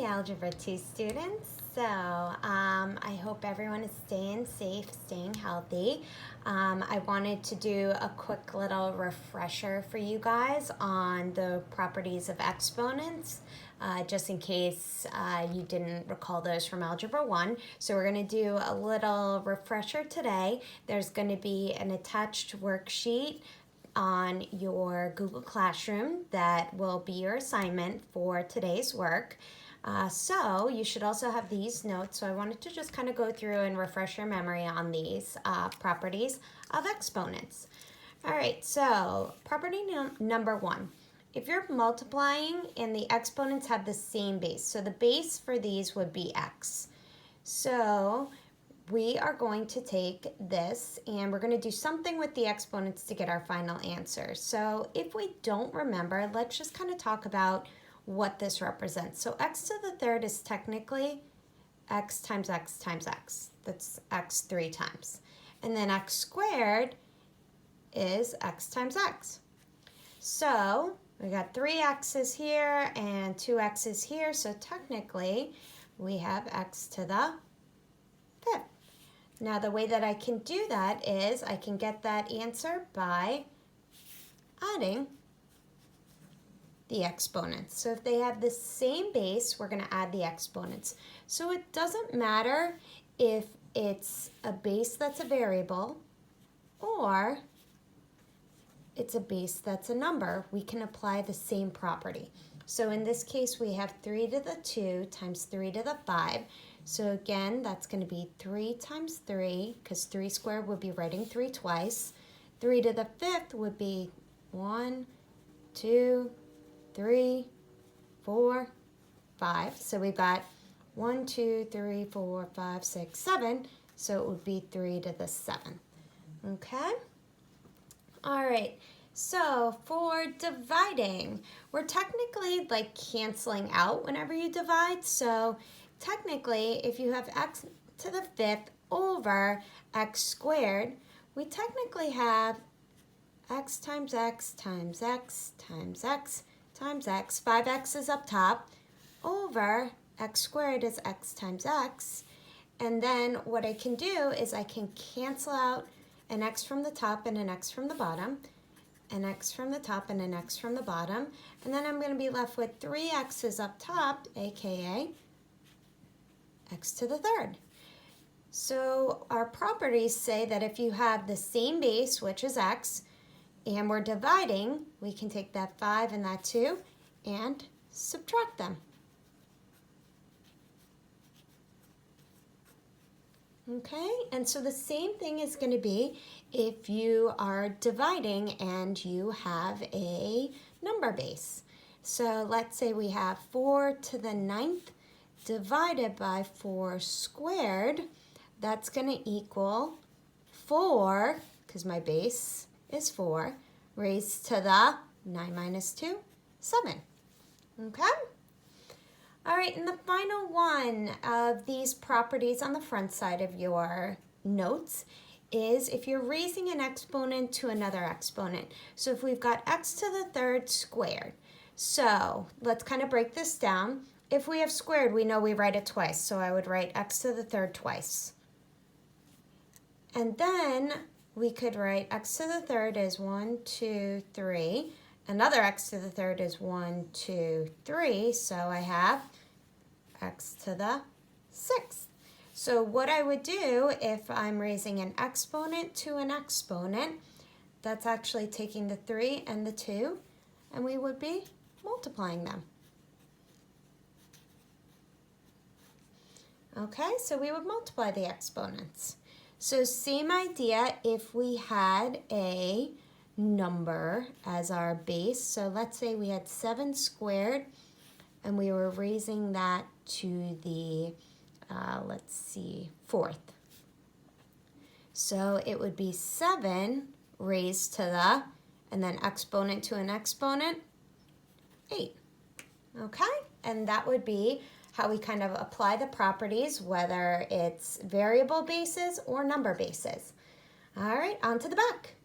Algebra 2 students. I hope everyone is staying safe, staying healthy. I wanted to do a quick little refresher for you guys on the properties of exponents, just in case you didn't recall those from Algebra 1. So we're going to do a little refresher today. There's going to be an attached worksheet on your Google Classroom that will be your assignment for today's work. So you should also have these notes. So I wanted to just kind of go through and refresh your memory on these properties of exponents. All right, so property number 1. If you're multiplying and the exponents have the same base, so the base for these would be x. So we are going to take this and we're going to do something with the exponents to get our final answer. So if we don't remember, let's just kind of talk about what this represents. So x to the third is technically x times x times x. That's x 3 times. And then x squared is x times x. So we got 3 x's here and 2 x's here. So technically we have x to the 5th. Now the way that I can do that is I can get that answer by adding the exponents. So if they have the same base, we're going to add the exponents. So it doesn't matter if it's a base that's a variable or it's a base that's a number. We can apply the same property. So in this case, we have 3 to the 2 times 3 to the 5. So again, that's going to be 3 times 3, because 3 squared would be writing 3 twice. 3 to the 5th would be 1, 2, 3, 4, 5. So we've got 1, 2, 3, 4, 5, 6, 7. So it would be 3 to the 7th. Okay? All right. So for dividing, we're technically like canceling out whenever you divide. So technically, if you have x to the 5th over x squared, we technically have x times x times x times x times x, 5x is up top, over x squared is x times x. And then what I can do is I can cancel out an x from the top and an x from the bottom, an x from the top and an x from the bottom, and then I'm going to be left with 3 x's up top, aka x to the 3rd. So our properties say that if you have the same base, which is x, and we're dividing, we can take that 5 and that 2 and subtract them. Okay, and so the same thing is going to be if you are dividing and you have a number base. So let's say we have 4 to the 9th divided by 4 squared. That's going to equal 4, because my base is 4, raised to the 9 minus 2, 7. Okay? All right, and the final one of these properties on the front side of your notes is if you're raising an exponent to another exponent. So if we've got x to the 3rd squared, so let's kind of break this down. If we have squared, we know we write it twice, so I would write x to the 3rd twice. And then we could write x to the 3rd is 1, 2, 3. Another x to the 3rd is 1, 2, 3. So I have x to the 6th. So what I would do if I'm raising an exponent to an exponent, that's actually taking the 3 and the 2, and we would be multiplying them. Okay, so we would multiply the exponents. So same idea if we had a number as our base. So let's say we had 7 squared and we were raising that to the, 4th. So it would be 7 raised to the, and then exponent to an exponent, 8. Okay, and that would be how we kind of apply the properties, whether it's variable bases or number bases. All right, on to the back.